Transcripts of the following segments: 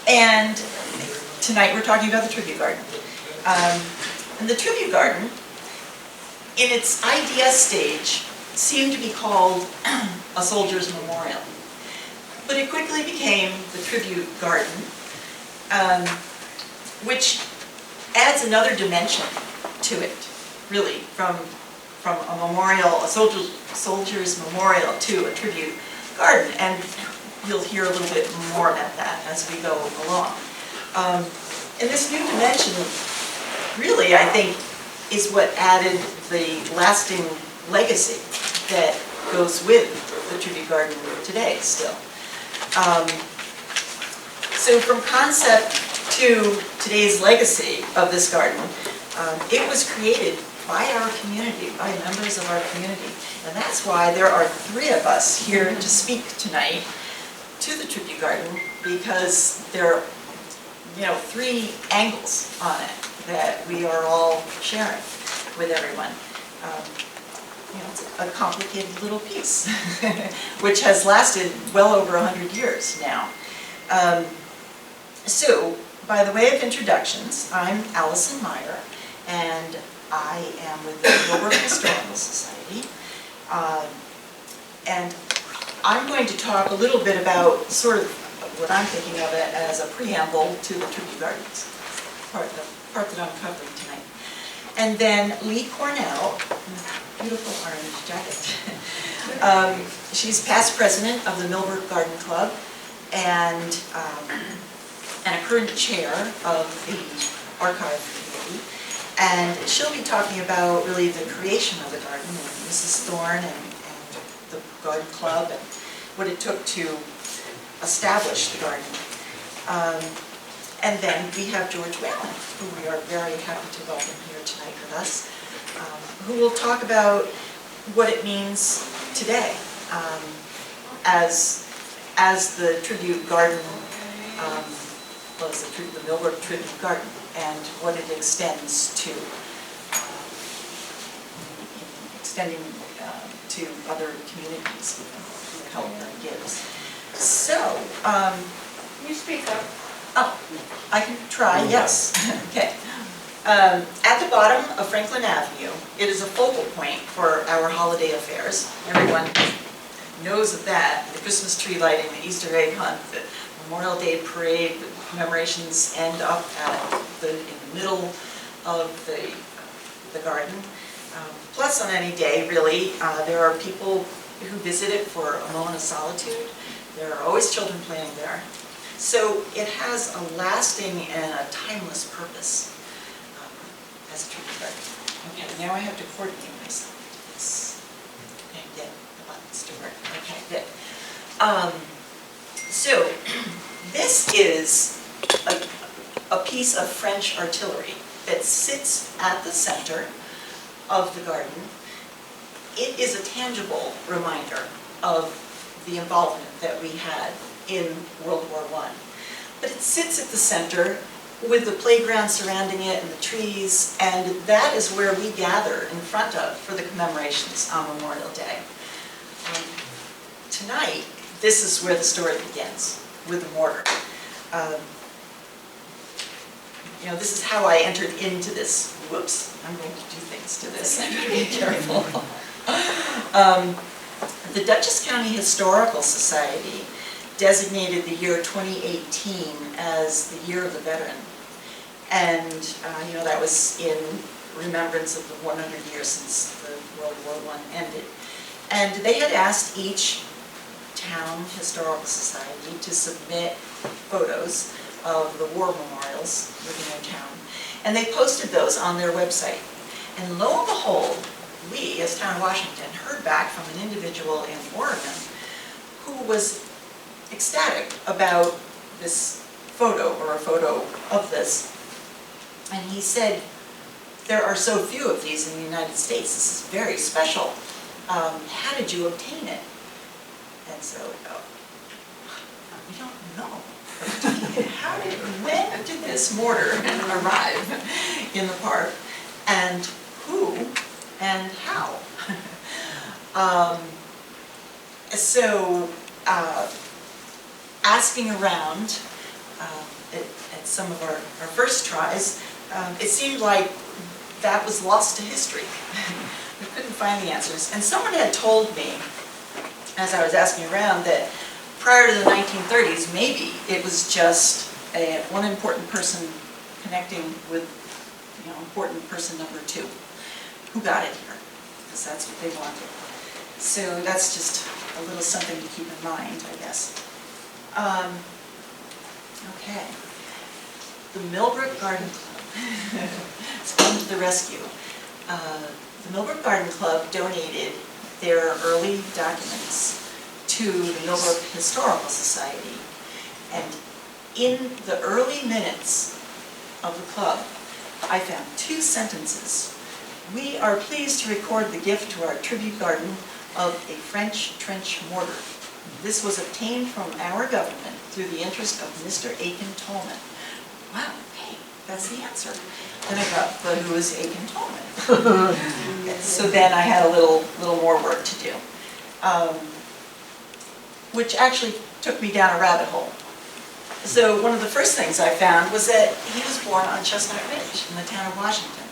And tonight we're talking about the tribute garden. And the tribute garden, in its idea stage, seemed to be called a soldier's memorial. But it quickly became the tribute garden, which adds another dimension to it, really, from a memorial, a soldier's memorial to a tribute garden. And you'll hear a little bit more about that as we go along. And this new dimension, really, I think, is what added the lasting legacy that goes with the tribute garden today still. So from concept to today's legacy of this garden, it was created by our community, by members of our community. And that's why there are 3 of us here to speak tonight to the tribute garden, because there are 3 angles on it that we are all sharing with everyone. It's a complicated little piece, which has lasted well over 100 years now. So, by the way of introductions, I'm Alison Meyer, and I am with the Millbrook Historical Society. And I'm going to talk a little bit about sort of what I'm thinking of it as a preamble to the tribute gardens, part that I'm covering tonight. And then Lee Cornell, beautiful orange jacket. She's past president of the Millbrook Garden Club and a current chair of the archive committee. And she'll be talking about really the creation of the garden, and Mrs. Thorne and the garden club, and what it took to establish the garden. And then we have George Whalen, who we are very happy to welcome here tonight with us, who will talk about what it means today as the tribute garden, the Millbrook Tribute Garden, and what it extends to, extending to other communities, the help that it gives. So, can you speak up? Oh, I can try, yes. Okay. At the bottom of Franklin Avenue, it is a focal point for our holiday affairs. Everyone knows of that. The Christmas tree lighting, the Easter egg hunt, the Memorial Day parade, the commemorations end up in the middle of the garden. Plus, on any day, really, there are people who visit it for a moment of solitude. There are always children playing there. So it has a lasting and a timeless purpose as a tribute garden. Okay, now I have to coordinate myself to this and get the buttons to work. Okay, good. So this is a piece of French artillery that sits at the center of the garden. It is a tangible reminder of the involvement that we had in World War I. But it sits at the center with the playground surrounding it and the trees, and that is where we gather in front of for the commemorations on Memorial Day. Tonight, this is where the story begins, with the mortar. This is how I entered into this. Whoops, I'm going to do things to this. I have to be careful. The Dutchess County Historical Society designated the year 2018 as the Year of the Veteran. And, that was in remembrance of the 100 years since the World War I ended. And they had asked each town historical society to submit photos of the war memorials within their town. And they posted those on their website. And lo and behold, we, as Town of Washington, heard back from an individual in Oregon who was ecstatic about this photo, or a photo of this. And he said, there are so few of these in the United States. This is very special. How did you obtain it? And so, we don't know. When did this mortar arrive in the park? And who and how? Asking around, some of our first tries, it seemed like that was lost to history. We couldn't find the answers. And someone had told me, as I was asking around, that prior to the 1930s, maybe it was just one important person connecting with, important person number 2 who got it here, because that's what they wanted. So that's just a little something to keep in mind, I guess. Okay. The Millbrook Garden Club. It's come to the rescue. The Millbrook Garden Club donated their early documents to the Millbrook Historical Society. And in the early minutes of the club, I found 2 sentences. We are pleased to record the gift to our tribute garden of a French trench mortar. This was obtained from our government through the interest of Mr. Aiken Tolman. Wow, hey, that's the answer. Then I thought, but who is Aiken Tolman? Okay, so then I had a little more work to do, which actually took me down a rabbit hole. So one of the first things I found was that he was born on Chestnut Ridge in the town of Washington.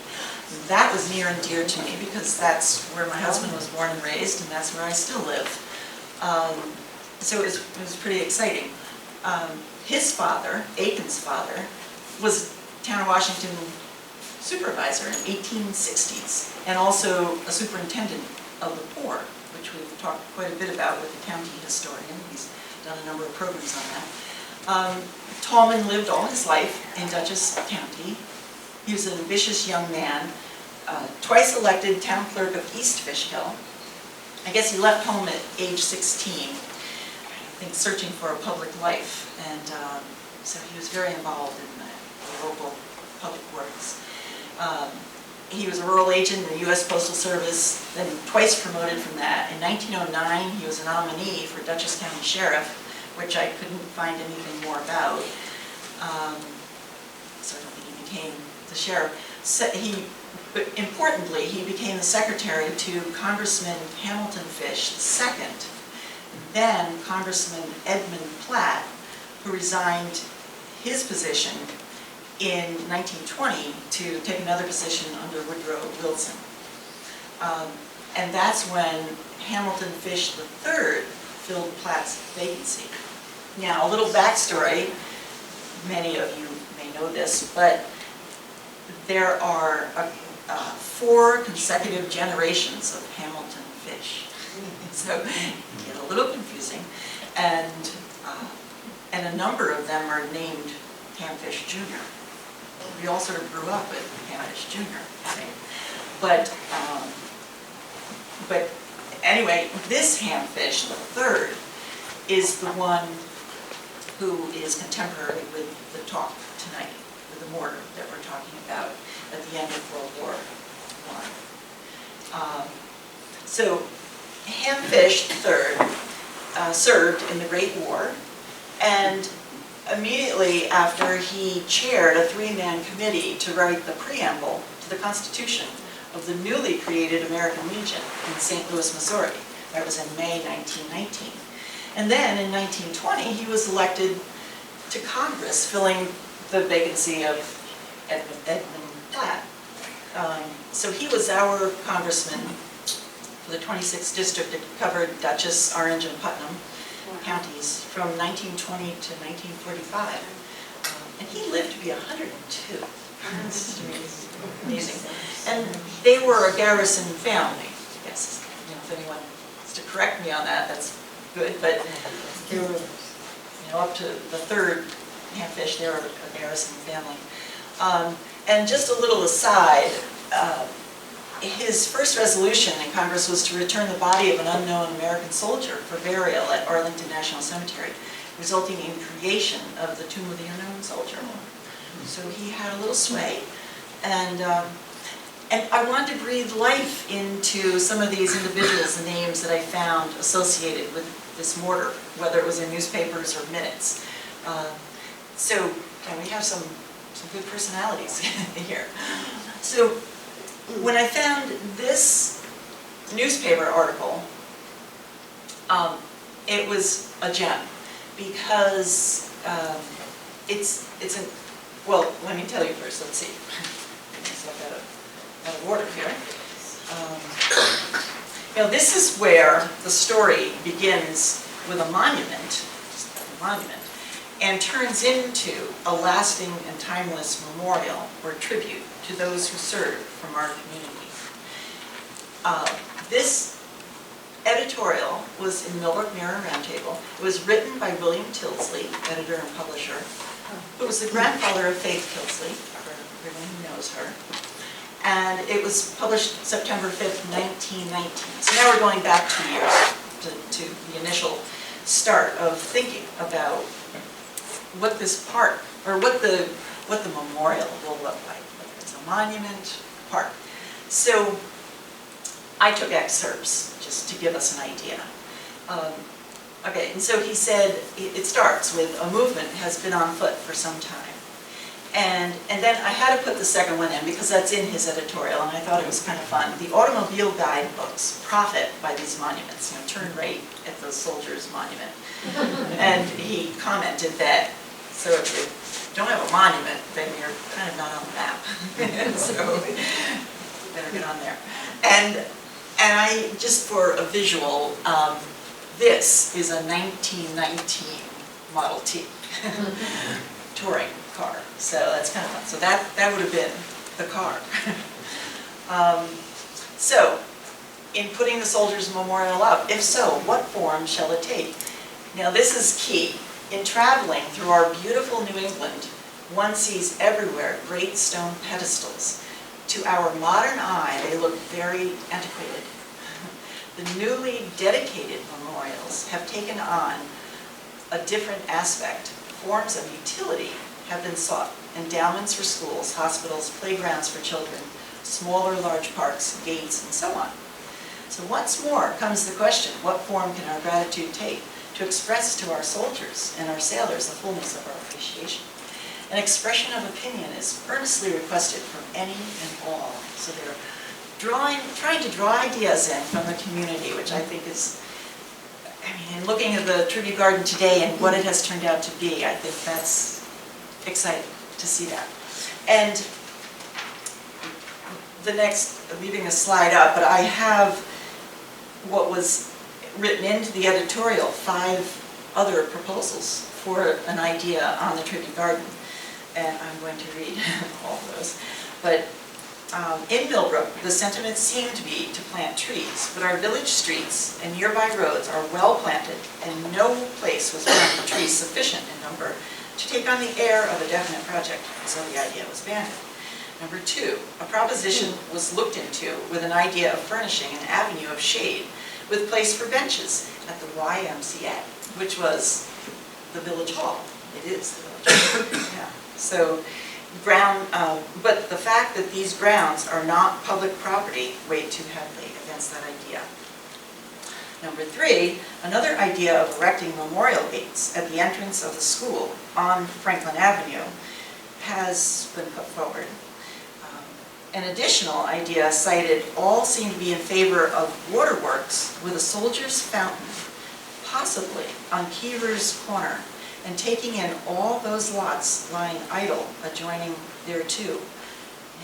That was near and dear to me because that's where my husband was born and raised, and that's where I still live. So it was pretty exciting. His father, Aiken's father, was town of Washington supervisor in 1860s, and also a superintendent of the poor, which we've talked quite a bit about with the county historian. He's done a number of programs on that. Tolman lived all his life in Dutchess County. He was an ambitious young man, twice elected town clerk of East Fishkill. I guess he left home at age 16, I think searching for a public life, and so he was very involved in the local public works. He was a rural agent in the U.S. Postal Service, then twice promoted from that. In 1909, he was a nominee for Dutchess County Sheriff, which I couldn't find anything more about. So I don't think he became the sheriff. So but importantly, he became the secretary to Congressman Hamilton Fish II, then Congressman Edmund Platt, who resigned his position in 1920 to take another position under Woodrow Wilson. And that's when Hamilton Fish III filled Platt's vacancy. Now, a little backstory, many of you may know this, but there are 4 consecutive generations of Hamilton Fish. So it can get a little confusing. And a number of them are named Ham Fish Jr. We all sort of grew up with Ham Fish Jr. But anyway, this Ham Fish, the third, is the one who is contemporary with the talk tonight, with the mortar that we're talking about at the end of World War I. So Ham Fish III served in the Great War, and immediately after he chaired a 3-man committee to write the preamble to the Constitution of the newly created American Legion in St. Louis, Missouri. That was in May 1919. And then in 1920, he was elected to Congress, filling the vacancy of Edmund Platt. So he was our congressman for the 26th district that covered Dutchess, Orange, and Putnam counties from 1920 to 1945. And he lived to be 102. It's amazing. And they were a garrison family. Yes, if anyone wants to correct me on that, that's good. But they were, up to the 3rd Ham Fish, they were a garrison family. And just a little aside, his first resolution in Congress was to return the body of an unknown American soldier for burial at Arlington National Cemetery, resulting in creation of the Tomb of the Unknown Soldier. So he had a little sway, and I wanted to breathe life into some of these individuals, the names that I found associated with this mortar, whether it was in newspapers or minutes. So we have some good personalities here. So when I found this newspaper article, it was a gem because it's Well, let me tell you first, let's see. So I've got out of order here. This is where the story begins with a monument, just a monument, and turns into a lasting and timeless memorial or tribute to those who served from our community. This editorial was in Millbrook Mirror Roundtable. It was written by William Tilsley, editor and publisher, who was the grandfather of Faith Tilsley, for everyone who knows her. And it was published September 5th, 1919. So now we're going back 2 years to the initial start of thinking about what this park, or what the memorial will look like. Whether it's a monument, park. So I took excerpts just to give us an idea. Okay, and so he said, it starts with, a movement has been on foot for some time. And then I had to put the second one in because that's in his editorial, and I thought it was kind of fun. The automobile guidebooks profit by these monuments, turn right at the soldiers' monument. And he commented that, so if you don't have a monument, then you're kind of not on the map. So you better get on there. And I, just for a visual, this is a 1919 Model T touring car. So that's kind of fun. So that would have been the car. So, in putting the Soldiers' Memorial up, if so, what form shall it take? Now this is key. In traveling through our beautiful New England, one sees everywhere great stone pedestals. To our modern eye, they look very antiquated. The newly dedicated memorials have taken on a different aspect. Forms of utility have been sought. Endowments for schools, hospitals, playgrounds for children, small or large parks, gates, and so on. So once more comes the question, what form can our gratitude take to express to our soldiers and our sailors the fullness of our appreciation? An expression of opinion is earnestly requested from any and all. So they're trying to draw ideas in from the community, which I think is, in looking at the tribute garden today and what it has turned out to be, I think that's exciting to see that. And the next, leaving a slide up, but I have what was written into the editorial, 5 other proposals for an idea on the tribute garden. And I'm going to read all of those. But in Millbrook, the sentiment seemed to be to plant trees, but our village streets and nearby roads are well planted, and no place was found for trees sufficient in number to take on the air of a definite project, so the idea was abandoned. Number 2, a proposition was looked into with an idea of furnishing an avenue of shade with place for benches at the YMCA, which was the village hall. It is the village hall. Yeah. So, but the fact that these grounds are not public property weighed too heavily against that idea. Number 3, another idea of erecting memorial gates at the entrance of the school on Franklin Avenue has been put forward. An additional idea cited all seem to be in favor of waterworks with a soldier's fountain, possibly on Keever's Corner, and taking in all those lots lying idle adjoining there too.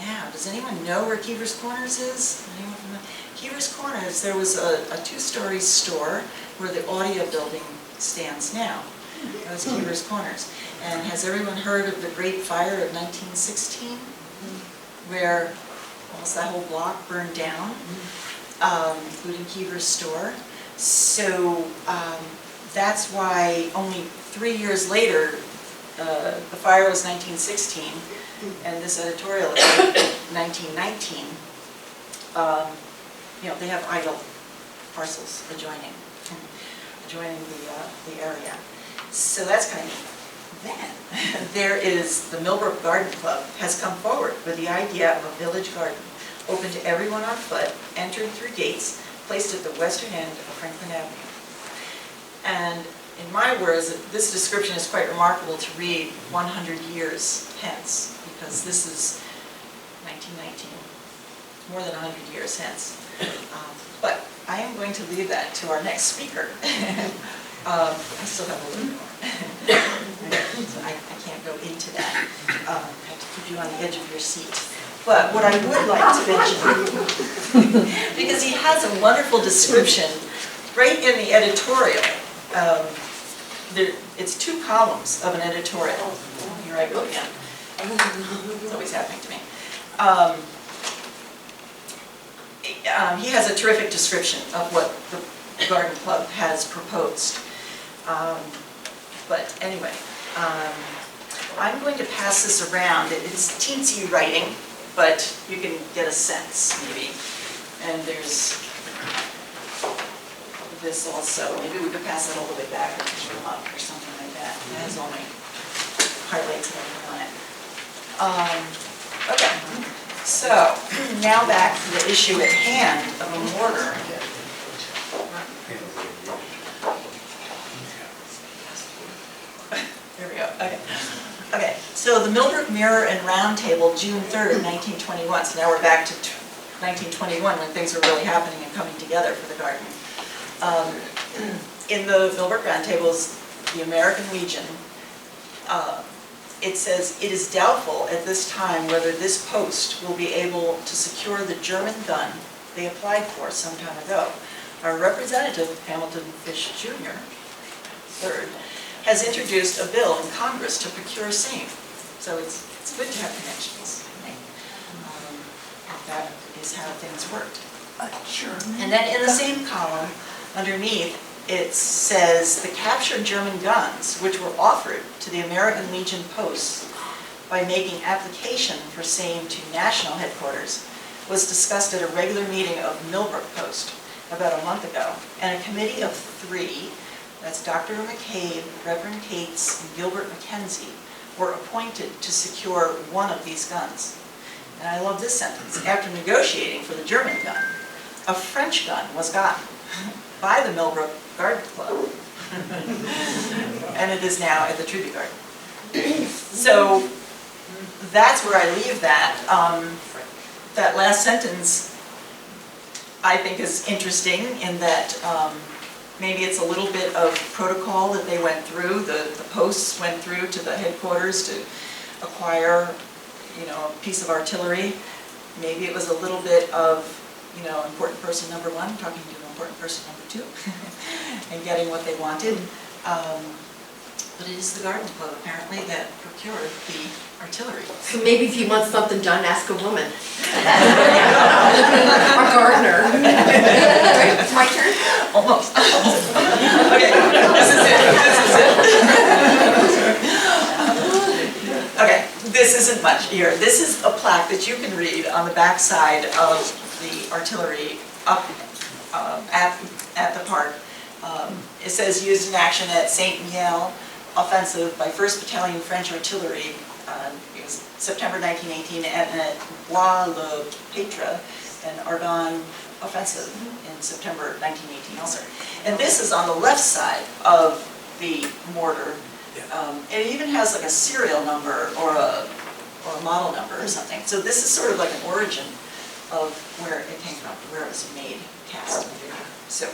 Now, does anyone know where Keever's Corners is? Anyone from Keever's Corners, there was a 2-story store where the audio building stands now. That was Keever's Corners. And has everyone heard of the Great Fire of 1916? Where almost that whole block burned down, including Keever's store. So that's why only 3 years later, the fire was 1916, and this editorial is 1919. They have idle parcels adjoining the area. So that's kind of neat. Then there is the Millbrook Garden Club has come forward with the idea of a village garden open to everyone on foot, entered through gates placed at the western end of Franklin Avenue. And in my words, this description is quite remarkable to read 100 years hence, because this is 1919, more than 100 years hence. But I am going to leave that to our next speaker. I still have a little more. So I can't go into that. have to keep you on the edge of your seat. But what I would like to mention, because he has a wonderful description right in the editorial. It's 2 columns of an editorial. Here I go again. It's always happening to me. He has a terrific description of what the Garden Club has proposed. But anyway, I'm going to pass this around. It's teensy writing, but you can get a sense, maybe. And there's this also. Maybe we could pass it all the way back or up or something like that. It has all my highlights and everything on it. Okay, so now back to the issue at hand of a mortar. There we go, okay. Okay, so the Millbrook Mirror and Round Table, June 3rd, 1921. So now we're back to 1921 when things were really happening and coming together for the garden. In the Millbrook Round Tables, the American Legion, it says, "It is doubtful at this time whether this post will be able to secure the German gun they applied for some time ago. Our representative, Hamilton Fish Jr., third, has introduced a bill in Congress to procure same." So it's good to have connections, I think. That is how things worked. Sure. And then in the same column, underneath, it says the captured German guns, which were offered to the American Legion posts by making application for same to national headquarters, was discussed at a regular meeting of Millbrook Post about a month ago. And a committee of 3, that's Dr. McCabe, Reverend Cates, and Gilbert Mackenzie, were appointed to secure one of these guns. And I love this sentence. After negotiating for the German gun, a French gun was gotten by the Millbrook Garden Club, and it is now at the Tribute Garden. So that's where I leave that. That last sentence, I think, is interesting in that maybe it's a little bit of protocol that they went through, the posts went through to the headquarters to acquire, a piece of artillery. Maybe it was a little bit of, important person number 1 talking to important person number 2 and getting what they wanted. But it is the Garden Club, apparently, that procured the artillery. So maybe if you want something done, ask a woman. Or gardener. Right, it's my turn? Almost. Okay, this is it. Okay, this isn't much here. This is a plaque that you can read on the back side of the artillery up at the park. It says, "Used in action at St. Mihiel offensive by 1st Battalion French Artillery, it was September 1918, and at Bois-le-Pétre, an Argonne offensive in September 1918 also." And this is on the left side of the mortar. It even has like a serial number or a model number or something. So this is sort of like an origin of where it came from, where it was made, cast. So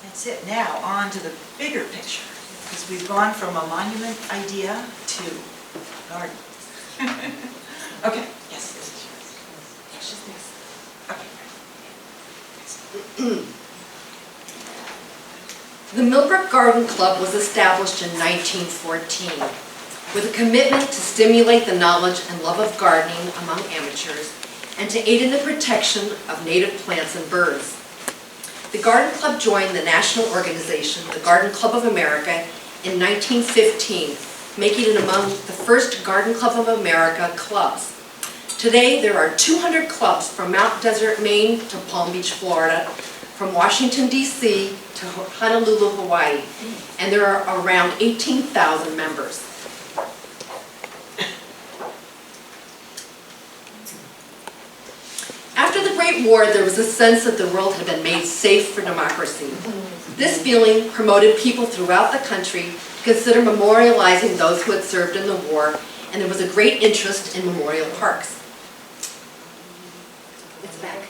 that's it. Now on to the bigger picture, because we've gone from a monument idea to garden. Okay, yes, this is yours. Yes, this. Okay. The Millbrook Garden Club was established in 1914 with a commitment to stimulate the knowledge and love of gardening among amateurs and to aid in the protection of native plants and birds. The Garden Club joined the national organization, the Garden Club of America, in 1915, making it among the first Garden Club of America clubs. Today, there are 200 clubs from Mount Desert, Maine to Palm Beach, Florida, from Washington, D.C. to Honolulu, Hawaii, and there are around 18,000 members. After the Great War, there was a sense that the world had been made safe for democracy. This feeling promoted people throughout the country to consider memorializing those who had served in the war, and there was a great interest in memorial parks. It's back.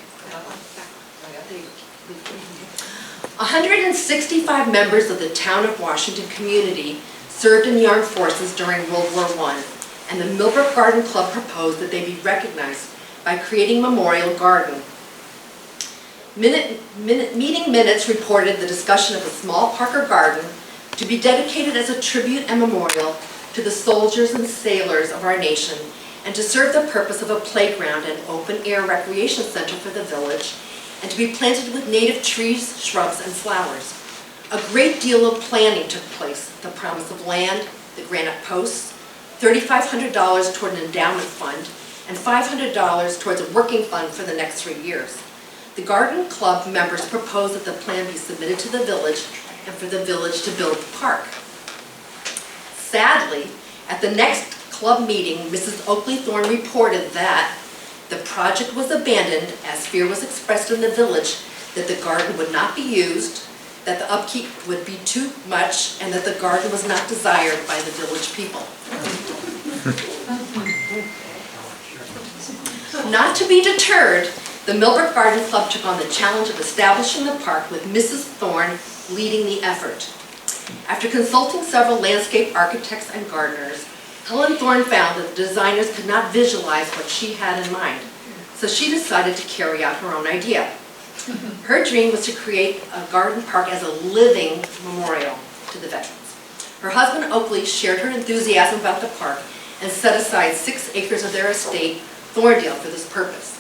165 members of the town of Washington community served in the armed forces during World War I, and the Millbrook Garden Club proposed that they be recognized by creating a memorial garden. Meeting minutes reported the discussion of a small park or garden to be dedicated as a tribute and memorial to the soldiers and sailors of our nation, and to serve the purpose of a playground and open-air recreation center for the village, and to be planted with native trees, shrubs, and flowers. A great deal of planning took place: the promise of land, the granite posts, $3,500 toward an endowment fund, and $500 towards a working fund for the next 3 years. The Garden Club members proposed that the plan be submitted to the village and for the village to build the park. Sadly, at the next club meeting, Mrs. Oakley Thorne reported that the project was abandoned as fear was expressed in the village that the garden would not be used, that the upkeep would be too much, and that the garden was not desired by the village people. Not to be deterred, the Millbrook Garden Club took on the challenge of establishing the park, with Mrs. Thorne leading the effort. After consulting several landscape architects and gardeners, Helen Thorne found that the designers could not visualize what she had in mind, so she decided to carry out her own idea. Her dream was to create a garden park as a living memorial to the veterans. Her husband Oakley shared her enthusiasm about the park and set aside 6 acres of their estate, Thorndale, for this purpose.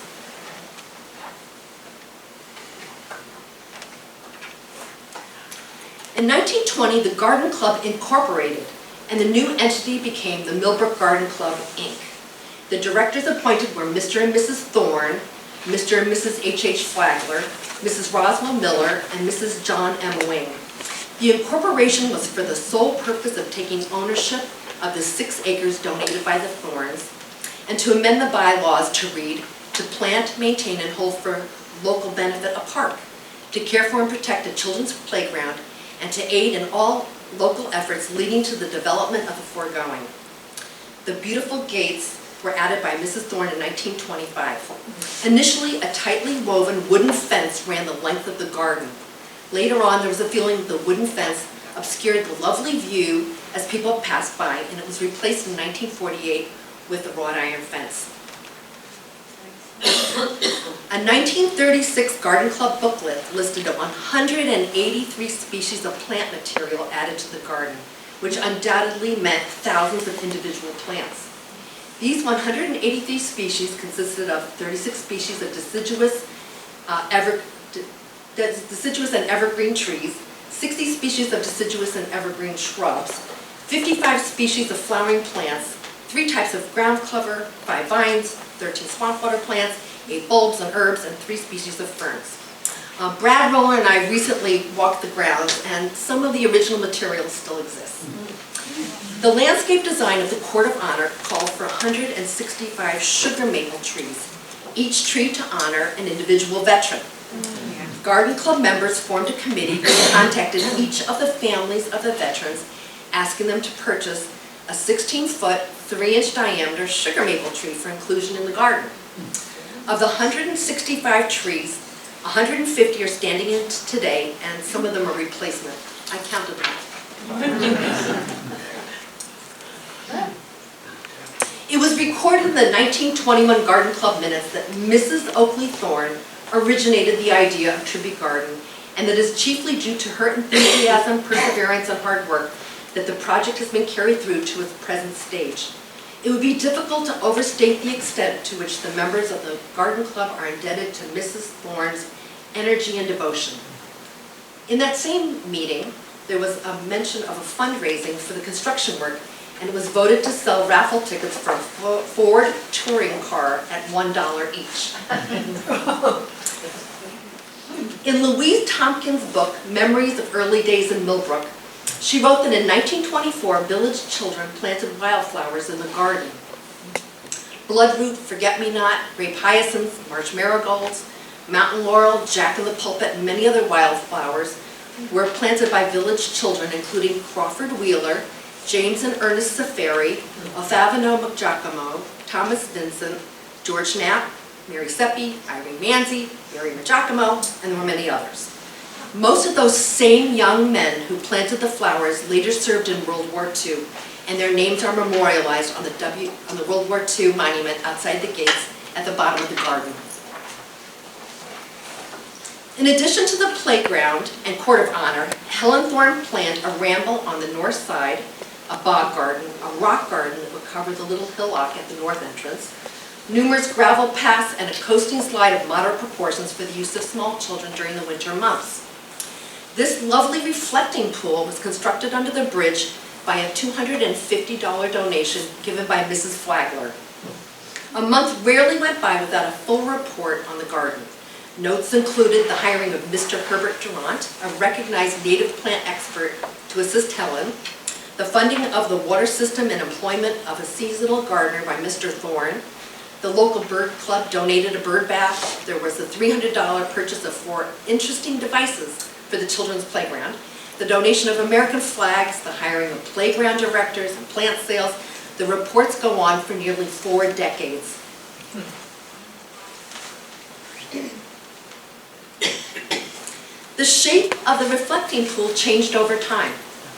In 1920, the Garden Club incorporated, and the new entity became the Millbrook Garden Club, Inc. The directors appointed were Mr. and Mrs. Thorne, Mr. and Mrs. H.H. Flagler, Mrs. Roswell Miller, and Mrs. John M. Wing. The incorporation was for the sole purpose of taking ownership of the 6 acres donated by the Thornes, and to amend the bylaws to read, to plant, maintain, and hold for local benefit a park, to care for and protect a children's playground, and to aid in all local efforts leading to the development of the foregoing. The beautiful gates were added by Mrs. Thorne in 1925. Initially, a tightly woven wooden fence ran the length of the garden. Later on, there was a feeling that the wooden fence obscured the lovely view as people passed by, and it was replaced in 1948 with the wrought iron fence. A 1936 Garden Club booklet listed 183 species of plant material added to the garden, which undoubtedly meant thousands of individual plants. These 183 species consisted of 36 species of deciduous and evergreen trees, 60 species of deciduous and evergreen shrubs, 55 species of flowering plants, 3 types of ground cover, 5 vines, 13 swamp water plants, 8 bulbs and herbs, and 3 species of ferns. Brad Roller and I recently walked the grounds, and some of the original material still exists. The landscape design of the Court of Honor called for 165 sugar maple trees, each tree to honor an individual veteran. Garden Club members formed a committee that contacted each of the families of the veterans, asking them to purchase a 16-foot, 3-inch diameter sugar maple tree for inclusion in the garden. Of the 165 trees, 150 are standing in today, and some of them are replacement. I counted them. It was recorded in the 1921 Garden Club minutes that Mrs. Oakley Thorne originated the idea of Tribute Garden, and that is chiefly due to her enthusiasm, perseverance, and hard work that the project has been carried through to its present stage. It would be difficult to overstate the extent to which the members of the Garden Club are indebted to Mrs. Thorne's energy and devotion. In that same meeting, there was a mention of a fundraising for the construction work, and it was voted to sell raffle tickets for a Ford touring car at $1 each. In Louise Tompkins' book, Memories of Early Days in Millbrook, she wrote that in 1924, village children planted wildflowers in the garden. Bloodroot, forget-me-not, grape hyacinths, marsh marigolds, mountain laurel, jack-in-the-pulpit, and many other wildflowers were planted by village children, including Crawford Wheeler, James and Ernest Safari, Othavino McGiacomo, Thomas Vincent, George Knapp, Mary Seppi, Irene Manzi, Mary McGiacomo, and there were many others. Most of those same young men who planted the flowers later served in World War II and their names are memorialized on the World War II monument outside the gates at the bottom of the garden. In addition to the playground and court of honor, Helen Thorne planned a ramble on the north side, a bog garden, a rock garden that would cover the little hillock at the north entrance, numerous gravel paths, and a coasting slide of moderate proportions for the use of small children during the winter months. This lovely reflecting pool was constructed under the bridge by a $250 donation given by Mrs. Flagler. A month rarely went by without a full report on the garden. Notes included the hiring of Mr. Herbert Durant, a recognized native plant expert, to assist Helen, the funding of the water system and employment of a seasonal gardener by Mr. Thorne. The local bird club donated a bird bath. There was a $300 purchase of 4 interesting devices for the children's playground, the donation of American flags, the hiring of playground directors and plant sales. The reports go on for nearly 4 decades. The shape of the reflecting pool changed over time.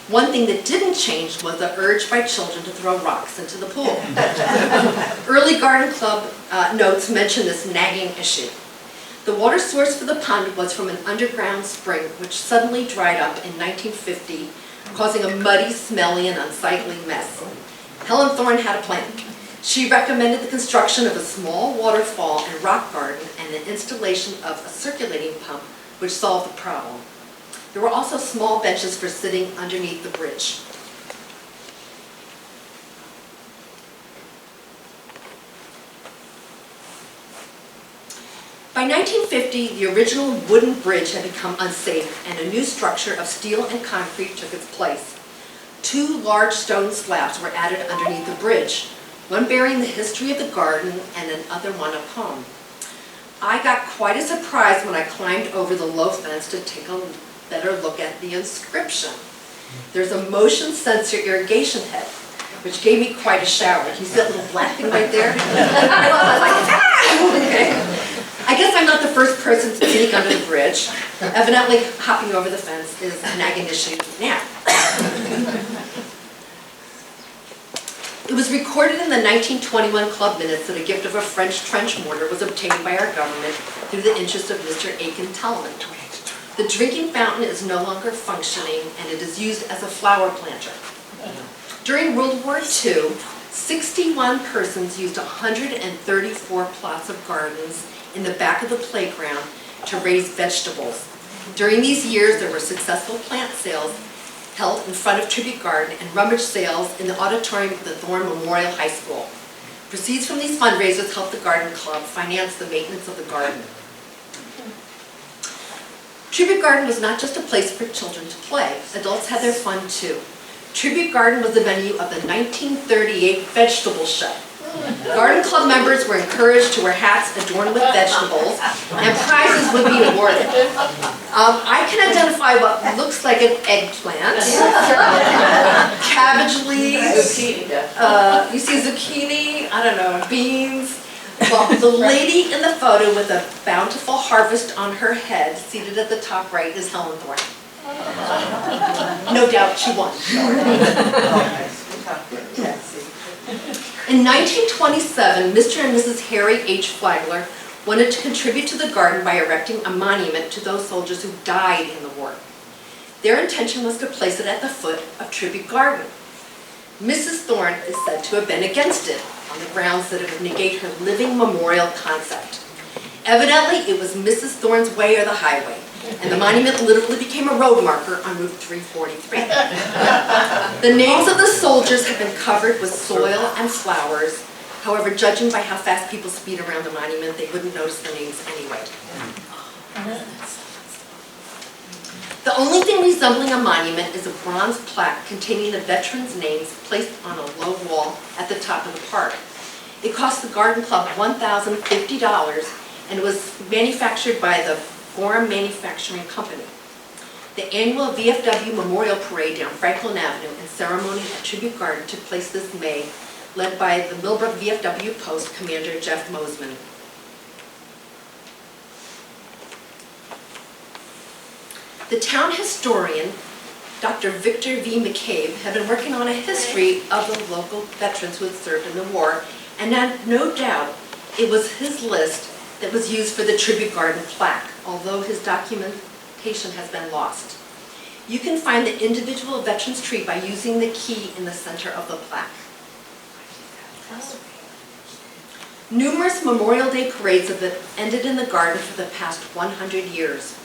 One thing that didn't change was the urge by children to throw rocks into the pool. Early garden club notes mention this nagging issue. The water source for the pond was from an underground spring which suddenly dried up in 1950, causing a muddy, smelly, and unsightly mess. Helen Thorne had a plan. She recommended the construction of a small waterfall and rock garden and the installation of a circulating pump which solved the problem. There were also small benches for sitting underneath the bridge. By 1950, the original wooden bridge had become unsafe and a new structure of steel and concrete took its place. 2 large stone slabs were added underneath the bridge, one bearing the history of the garden and another one of home. I got quite a surprise when I climbed over the low fence to take a better look at the inscription. There's a motion sensor irrigation head, which gave me quite a shower. You see that little black thing right there? I was like, ah! Okay. I guess I'm not the first person to sneak under the bridge. Evidently, hopping over the fence is a nagging issue now. It was recorded in the 1921 club minutes that a gift of a French trench mortar was obtained by our government through the interest of Mr. Aiken Tellman. The drinking fountain is no longer functioning and it is used as a flower planter. During World War II, 61 persons used 134 plots of gardens in the back of the playground to raise vegetables. During these years, there were successful plant sales held in front of Tribute Garden and rummage sales in the auditorium of the Thorne Memorial High School. Proceeds from these fundraisers helped the garden club finance the maintenance of the garden. Tribute Garden was not just a place for children to play. Adults had their fun too. Tribute Garden was the venue of the 1938 vegetable show. Garden club members were encouraged to wear hats adorned with vegetables, and prizes would be awarded. I can identify what looks like an eggplant, cabbage leaves, you see zucchini, I don't know, beans. Well, the lady in the photo with a bountiful harvest on her head, seated at the top right, is Helen Thorne. No doubt she won. In 1927, Mr. and Mrs. Harry H. Flagler wanted to contribute to the garden by erecting a monument to those soldiers who died in the war. Their intention was to place it at the foot of Tribute Garden. Mrs. Thorne is said to have been against it on the grounds that it would negate her living memorial concept. Evidently, it was Mrs. Thorne's way or the highway, and the monument literally became a road marker on Route 343. The names of the soldiers have been covered with soil and flowers. However, judging by how fast people speed around the monument, they wouldn't notice the names anyway. The only thing resembling a monument is a bronze plaque containing the veterans' names placed on a low wall at the top of the park. It cost the garden club $1,050 and was manufactured by the Gorham Manufacturing Company. The annual VFW Memorial Parade down Franklin Avenue and ceremony at Tribute Garden took place this May, led by the Millbrook VFW Post Commander Jeff Mosman. The town historian Dr. Victor V. McCabe had been working on a history of the local veterans who had served in the war, and had no doubt it was his list that was used for the tribute garden plaque, although his documentation has been lost. You can find the individual veterans tree by using the key in the center of the plaque. Numerous Memorial Day parades have ended in the garden for the past 100 years.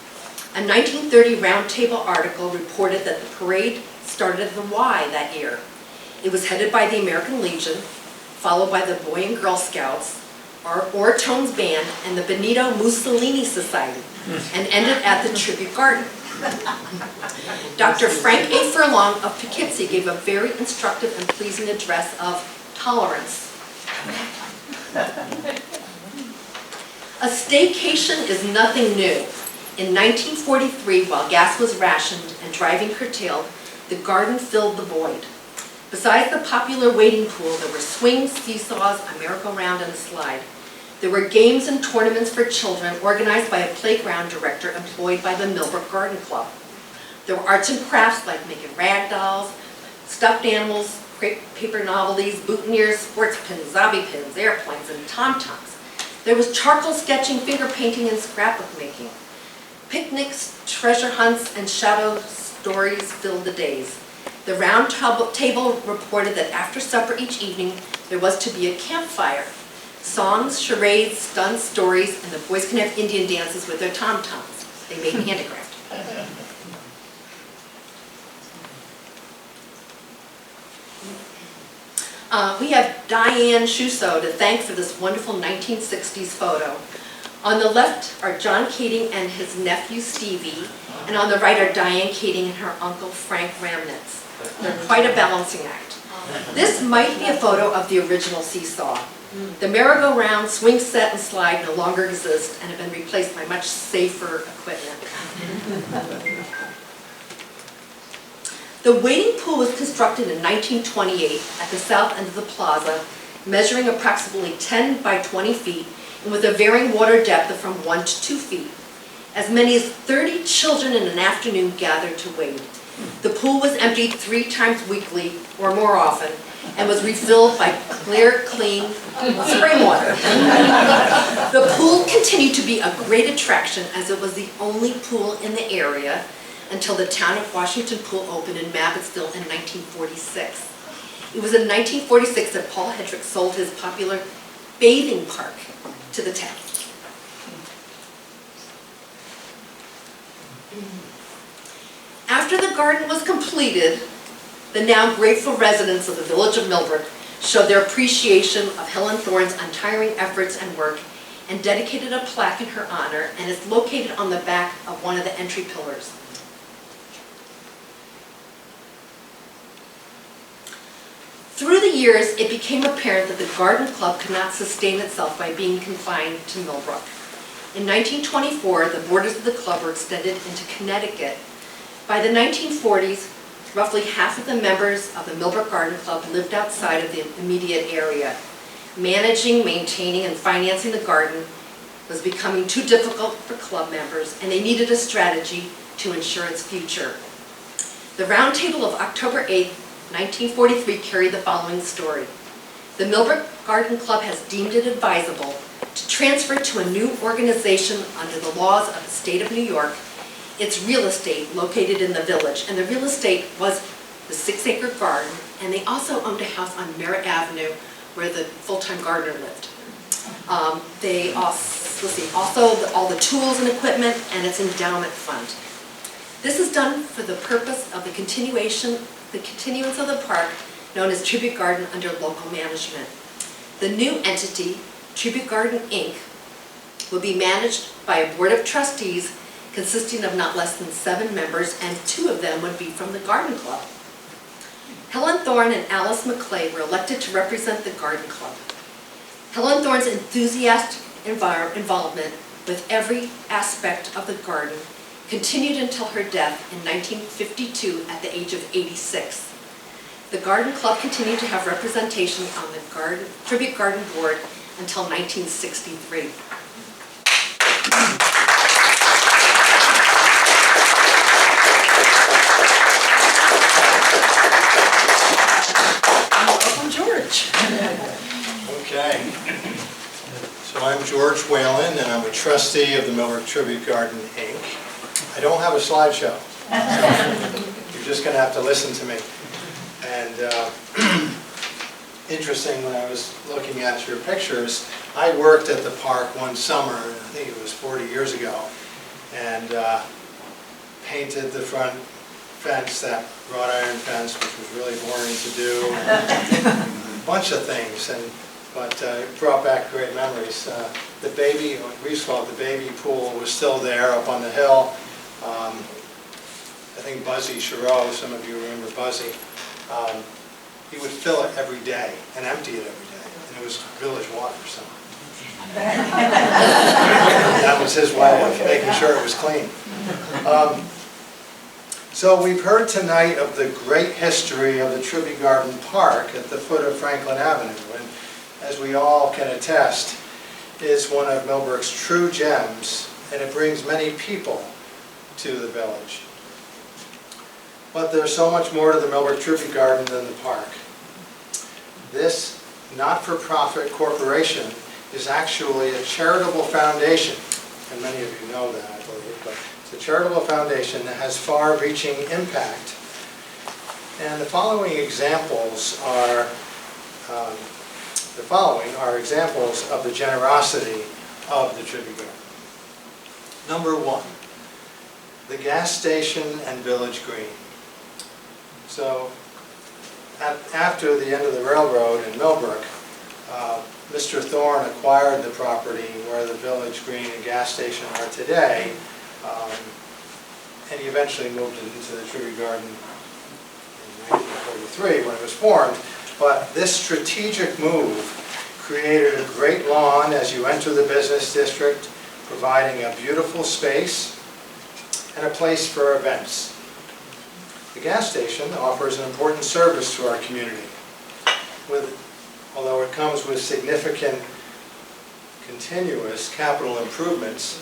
A 1930 Roundtable article reported that the parade started at the Y that year. It was headed by the American Legion, followed by the Boy and Girl Scouts, Oratones Band, and the Benito Mussolini Society, and ended at the Tribute Garden. Dr. Frank A. Furlong of Poughkeepsie gave a very instructive and pleasing address of tolerance. A staycation is nothing new. In 1943, while gas was rationed and driving curtailed, the garden filled the void. Besides the popular wading pool, there were swings, seesaws, a merry-go-round, and a slide. There were games and tournaments for children organized by a playground director employed by the Millbrook Garden Club. There were arts and crafts like making rag dolls, stuffed animals, paper novelties, boutonnieres, sports pins, zombie pins, airplanes, and tom-toms. There was charcoal sketching, finger painting, and scrapbook making. Picnics, treasure hunts, and shadow stories filled the days. The round table reported that after supper each evening, there was to be a campfire. Songs, charades, stunt stories, and the boys can have Indian dances with their tom-toms. They made handicraft. We have Diane Shuso to thank for this wonderful 1960s photo. On the left are John Kading and his nephew Stevie, and on the right are Diane Kading and her uncle Frank Ramnitz. They're quite a balancing act. This might be a photo of the original seesaw. The merry-go-round, swing set, and slide no longer exist and have been replaced by much safer equipment. The wading pool was constructed in 1928 at the south end of the plaza, measuring approximately 10 by 20 feet and with a varying water depth of from 1 to 2 feet. As many as 30 children in an afternoon gathered to wade. The pool was emptied 3 times weekly or more often and was refilled by clear, clean spring water. The pool continued to be a great attraction as it was the only pool in the area until the town of Washington Pool opened in Mabbittsville in 1946. It was in 1946 that Paul Hedrick sold his popular bathing park to the town. After the garden was completed, the now grateful residents of the village of Millbrook showed their appreciation of Helen Thorne's untiring efforts and work and dedicated a plaque in her honor, and is located on the back of one of the entry pillars. Through the years, it became apparent that the garden club could not sustain itself by being confined to Millbrook. In 1924, the borders of the club were extended into Connecticut. By the 1940s, roughly half of the members of the Millbrook Garden Club lived outside of the immediate area. Managing, maintaining, and financing the garden was becoming too difficult for club members, and they needed a strategy to ensure its future. The Roundtable of October 8, 1943 carried the following story. The Millbrook Garden Club has deemed it advisable to transfer to a new organization under the laws of the state of New York its real estate located in the village. And the real estate was the 6-acre garden, and they also owned a house on Merritt Avenue where the full-time gardener lived. They also all the tools and equipment and its endowment fund. This is done for the purpose of the continuance of the park known as Tribute Garden under local management. The new entity, Tribute Garden Inc., will be managed by a board of trustees consisting of not less than 7 members, and 2 of them would be from the garden club. Helen Thorne and Alice McClay were elected to represent the garden club. Helen Thorne's enthusiastic involvement with every aspect of the garden continued until her death in 1952 at the age of 86. The garden club continued to have representation on the Tribute Garden Board until 1963. Okay. So I'm George Whalen, and I'm a trustee of the Millbrook Tribute Garden, Inc. I don't have a slideshow. So you're just going to have to listen to me. And interesting, when I was looking at your pictures, I worked at the park one summer, I think it was 40 years ago, and painted the front fence, that wrought iron fence, which was really boring to do, and a bunch of things, but it brought back great memories. The baby, we used to call it the baby pool, was still there up on the hill. I think Buzzy Chirot, some of you remember Buzzy, he would fill it every day and empty it every day, and it was village water, so. That was his way of making sure it was clean. So we've heard tonight of the great history of the Tribute Garden Park at the foot of Franklin Avenue, and as we all can attest, it's one of Millbrook's true gems, and it brings many people to the village. But there's so much more to the Millbrook Tribute Garden than the park. This not-for-profit corporation is actually a charitable foundation, and many of you know that, I believe, but it's a charitable foundation that has far-reaching impact. And the following examples are examples of the generosity of the Tribute Garden. Number one, the gas station and village green. So after the end of the railroad in Millbrook, Mr. Thorne acquired the property where the village green and gas station are today, and he eventually moved it into the Tribute Garden in 1943 when it was formed. But this strategic move created a great lawn as you enter the business district, providing a beautiful space and a place for events. The gas station offers an important service to our community, although it comes with significant continuous capital improvements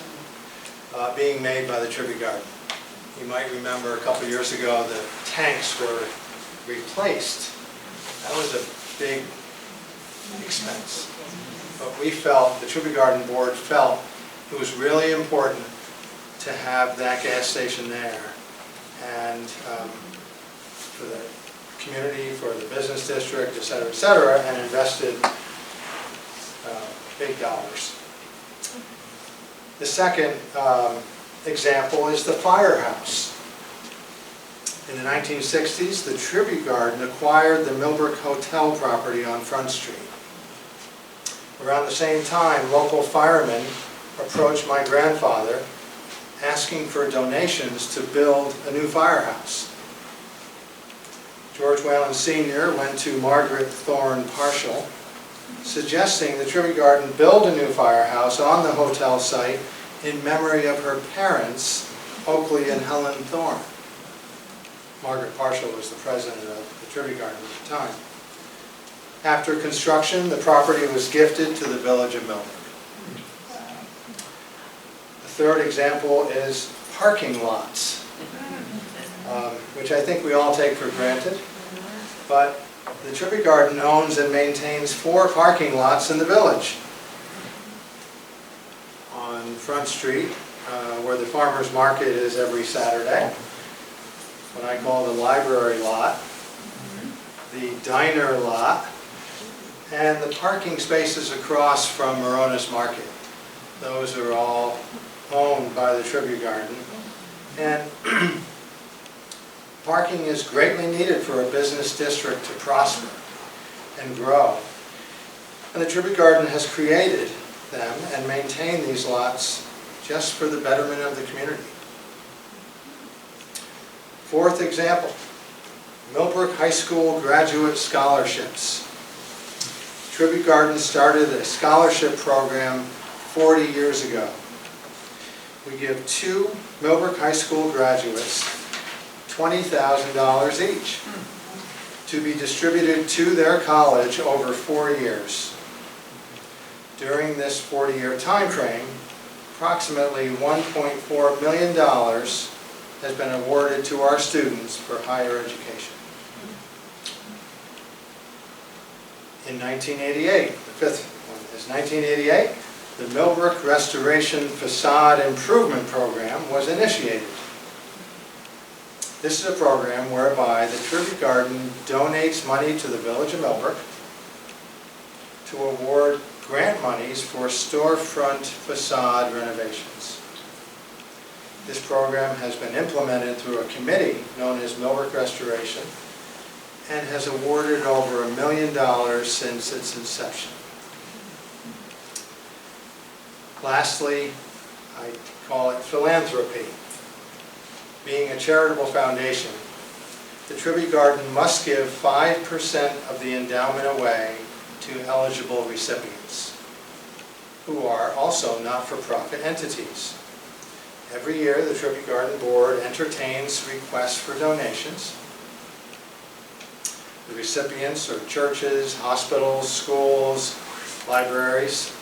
being made by the Tribute Garden. You might remember a couple years ago the tanks were replaced. That was a big expense. But we felt, the Tribute Garden Board felt, it was really important to have that gas station there. And for the community, for the business district, et cetera, and invested big dollars. The second example is the firehouse. In the 1960s, the Tribute Garden acquired the Millbrook Hotel property on Front Street. Around the same time, local firemen approached my grandfather asking for donations to build a new firehouse. George Whalen Sr. went to Margaret Thorne Partial, suggesting the Tribute Garden build a new firehouse on the hotel site in memory of her parents, Oakley and Helen Thorne. Margaret Partial was the president of the Tribute Garden at the time. After construction, the property was gifted to the village of Millbrook. The third example is parking lots, which I think we all take for granted. But the Tribute Garden owns and maintains 4 parking lots in the village. On Front Street, where the farmer's market is every Saturday, what I call the library lot, the diner lot, and the parking spaces across from Moronis Market. Those are all owned by the Tribute Garden. And parking is greatly needed for a business district to prosper and grow. And the Tribute Garden has created them and maintained these lots just for the betterment of the community. Fourth example, Millbrook High School graduate scholarships. Tribute Garden started a scholarship program 40 years ago. We give 2 Millbrook High School graduates $20,000 each to be distributed to their college over 4 years. During this 40-year time frame, approximately $1.4 million has been awarded to our students for higher education. In 1988, the 5th As 1988, the Millbrook Restoration Facade Improvement Program was initiated. This is a program whereby the Tribute Garden donates money to the Village of Millbrook to award grant monies for storefront facade renovations. This program has been implemented through a committee known as Millbrook Restoration and has awarded over $1 million since its inception. Lastly, I call it philanthropy. Being a charitable foundation, the Tribute Garden must give 5% of the endowment away to eligible recipients, who are also not-for-profit entities. Every year, the Tribute Garden Board entertains requests for donations. The recipients are churches, hospitals, schools, libraries,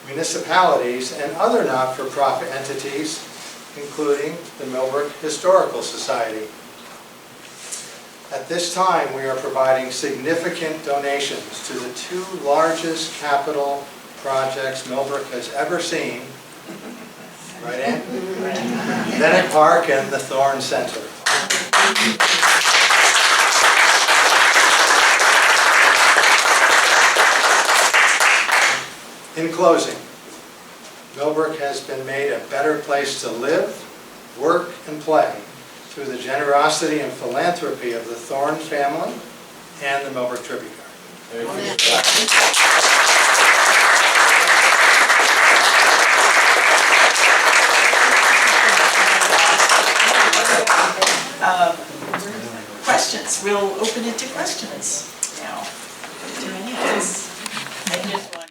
municipalities, and other not-for-profit entities, including the Millbrook Historical Society. At this time, we are providing significant donations to the two largest capital projects Millbrook has ever seen. Right, Ann? Bennett Park and the Thorne Center. In closing, Millbrook has been made a better place to live, work, and play through the generosity and philanthropy of the Thorne family and the Millbrook Tribute Garden. Questions? We'll open it to questions now. Do any of this? I just want